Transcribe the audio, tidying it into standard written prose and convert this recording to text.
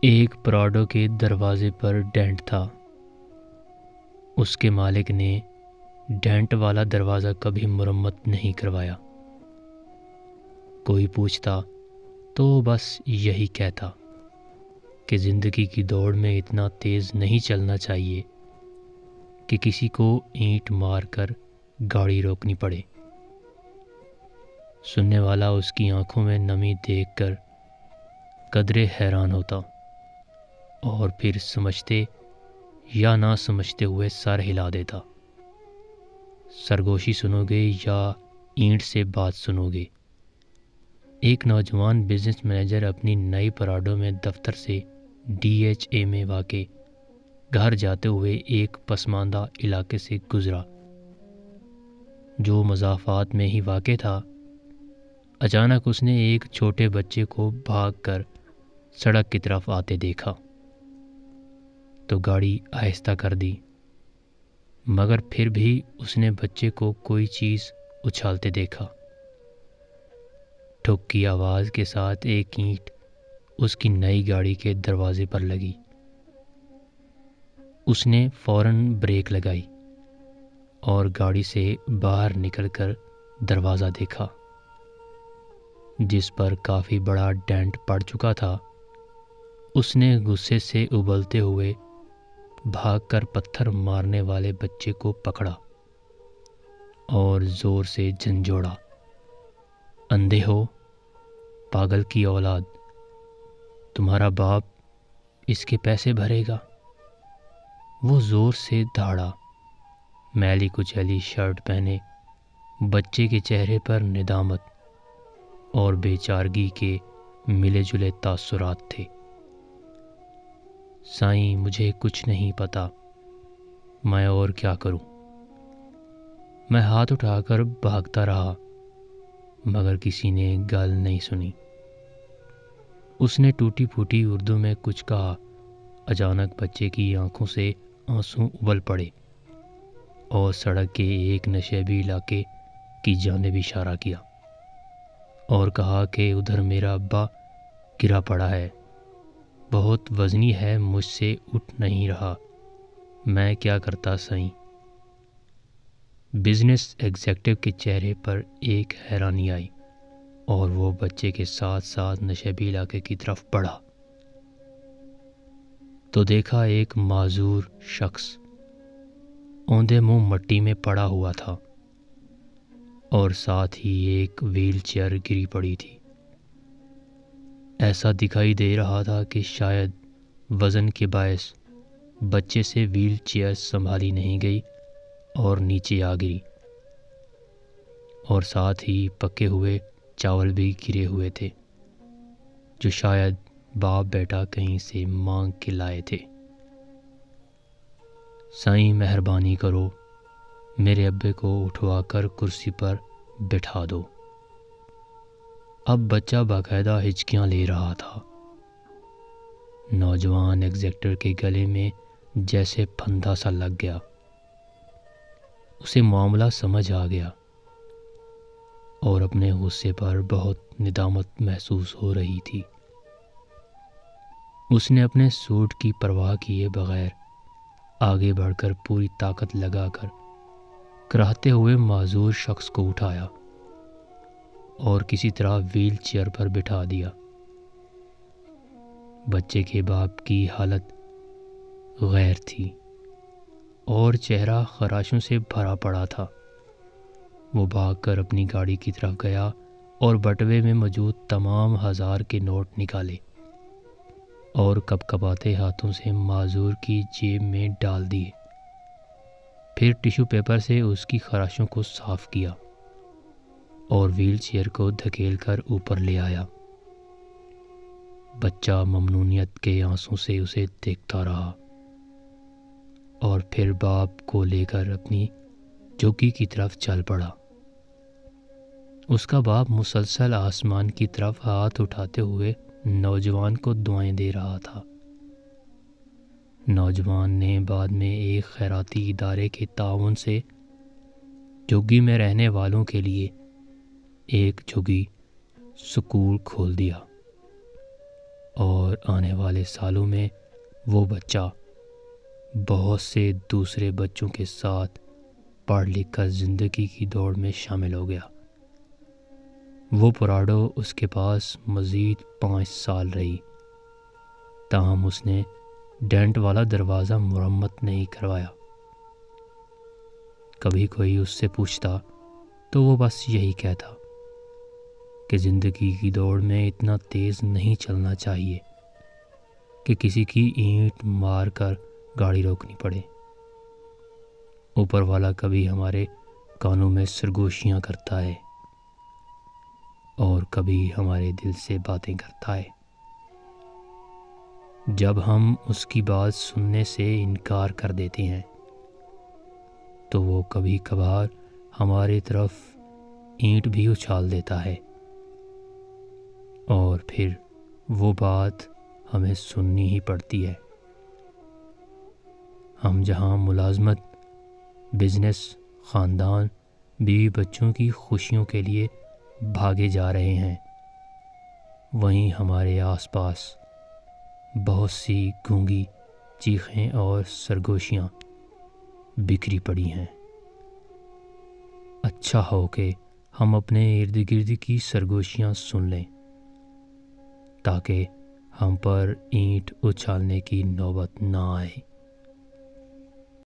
ایک پراڈو کے دروازے پر ڈینٹ تھا۔ اس کے مالک نے ڈینٹ والا دروازہ کبھی مرمت نہیں کروایا۔ کوئی پوچھتا تو بس یہی کہتا کہ زندگی کی دوڑ میں اتنا تیز نہیں چلنا چاہیے کہ کسی کو اینٹ مار کر گاڑی روکنی پڑے۔ سننے والا اس کی آنکھوں میں نمی دیکھ کر قدرے حیران ہوتا اور پھر سمجھتے یا نہ سمجھتے ہوئے سر ہلا دیتا۔ سرگوشی سنو گے یا اینٹ سے بات سنو گے؟ ایک نوجوان بزنس مینیجر اپنی نئی پراڈو میں دفتر سے DHA میں واقع گھر جاتے ہوئے ایک پسماندہ علاقے سے گزرا جو مضافات میں ہی واقع تھا۔ اچانک اس نے ایک چھوٹے بچے کو بھاگ کر سڑک کی طرف آتے دیکھا تو گاڑی آہستہ کر دی، مگر پھر بھی اس نے بچے کو کوئی چیز اچھالتے دیکھا۔ ٹھک کی آواز کے ساتھ ایک اینٹ اس کی نئی گاڑی کے دروازے پر لگی۔ اس نے فوراً بریک لگائی اور گاڑی سے باہر نکل کر دروازہ دیکھا جس پر کافی بڑا ڈینٹ پڑ چکا تھا۔ اس نے غصے سے ابلتے ہوئے بھاگ کر پتھر مارنے والے بچے کو پکڑا اور زور سے جھنجھوڑا۔ اندھے ہو، پاگل کی اولاد، تمہارا باپ اس کے پیسے بھرے گا؟ وہ زور سے دھاڑا۔ میلی کچیلی شرٹ پہنے بچے کے چہرے پر ندامت اور بے چارگی کے ملے جلے تاثرات تھے۔ سائیں، مجھے کچھ نہیں پتا، میں اور کیا کروں؟ میں ہاتھ اٹھا کر بھاگتا رہا مگر کسی نے گل نہیں سنی۔ اس نے ٹوٹی پھوٹی اردو میں کچھ کہا۔ اچانک بچے کی آنکھوں سے آنسو ابل پڑے اور سڑک کے ایک نشیبی علاقے کی جانب اشارہ کیا اور کہا کہ ادھر میرا ابا گرا پڑا ہے، بہت وزنی ہے، مجھ سے اٹھ نہیں رہا، میں کیا کرتا سائیں؟ بزنس ایگزیکٹو کے چہرے پر ایک حیرانی آئی اور وہ بچے کے ساتھ ساتھ نشیبی علاقے کی طرف بڑھا تو دیکھا ایک معذور شخص اوندے منہ مٹی میں پڑا ہوا تھا اور ساتھ ہی ایک وہیل چیئر گری پڑی تھی۔ ایسا دکھائی دے رہا تھا کہ شاید وزن کے باعث بچے سے وہیل چیئر سنبھالی نہیں گئی اور نیچے آ گری، اور ساتھ ہی پکے ہوئے چاول بھی گرے ہوئے تھے جو شاید باپ بیٹا کہیں سے مانگ کے لائے تھے۔ سائیں، مہربانی کرو، میرے ابے کو اٹھوا کر کرسی پر بٹھا دو۔ اب بچہ باقاعدہ ہچکیاں لے رہا تھا۔ نوجوان ایگزیکٹر کے گلے میں جیسے پھندا سا لگ گیا۔ اسے معاملہ سمجھ آ گیا اور اپنے غصے پر بہت ندامت محسوس ہو رہی تھی۔ اس نے اپنے سوٹ کی پرواہ کیے بغیر آگے بڑھ کر پوری طاقت لگا کر کراہتے ہوئے معذور شخص کو اٹھایا اور کسی طرح وہیل چیئر پر بٹھا دیا۔ بچے کے باپ کی حالت غیر تھی اور چہرہ خراشوں سے بھرا پڑا تھا۔ وہ بھاگ کر اپنی گاڑی کی طرف گیا اور بٹوے میں موجود تمام 1000 کے نوٹ نکالے اور کپ کپاتے ہاتھوں سے معذور کی جیب میں ڈال دیے۔ پھر ٹیشو پیپر سے اس کی خراشوں کو صاف کیا اور وہیل چیئر کو دھکیل کر اوپر لے آیا۔ بچہ ممنونیت کے آنسوں سے اسے دیکھتا رہا اور پھر باپ کو لے کر اپنی جھوکی کی طرف چل پڑا۔ اس کا باپ مسلسل آسمان کی طرف ہاتھ اٹھاتے ہوئے نوجوان کو دعائیں دے رہا تھا۔ نوجوان نے بعد میں ایک خیراتی ادارے کے تعاون سے جھگی میں رہنے والوں کے لیے ایک جھگی سکول کھول دیا اور اور آنے والے سالوں میں وہ بچہ بہت سے دوسرے بچوں کے ساتھ پڑھ لکھ کر زندگی کی دوڑ میں شامل ہو گیا۔ وہ پراڈو اس کے پاس مزید 5 سال رہی، تاہم اس نے ڈینٹ والا دروازہ مرمت نہیں کروایا۔ کبھی کوئی اس سے پوچھتا تو وہ بس یہی کہتا کہ زندگی کی دوڑ میں اتنا تیز نہیں چلنا چاہیے کہ کسی کی اینٹ مار کر گاڑی روکنی پڑے۔ اوپر والا کبھی ہمارے کانوں میں سرگوشیاں کرتا ہے اور کبھی ہمارے دل سے باتیں کرتا ہے۔ جب ہم اس کی بات سننے سے انکار کر دیتے ہیں تو وہ کبھی کبھار ہماری طرف اینٹ بھی اچھال دیتا ہے، اور پھر وہ بات ہمیں سننی ہی پڑتی ہے۔ ہم جہاں ملازمت، بزنس، خاندان، بیوی بچوں کی خوشیوں کے لیے بھاگے جا رہے ہیں، وہیں ہمارے آس پاس بہت سی گونگی چیخیں اور سرگوشیاں بکھری پڑی ہیں۔ اچھا ہو کہ ہم اپنے ارد گرد کی سرگوشیاں سن لیں تاکہ ہم پر اینٹ اچھالنے کی نوبت نہ آئے۔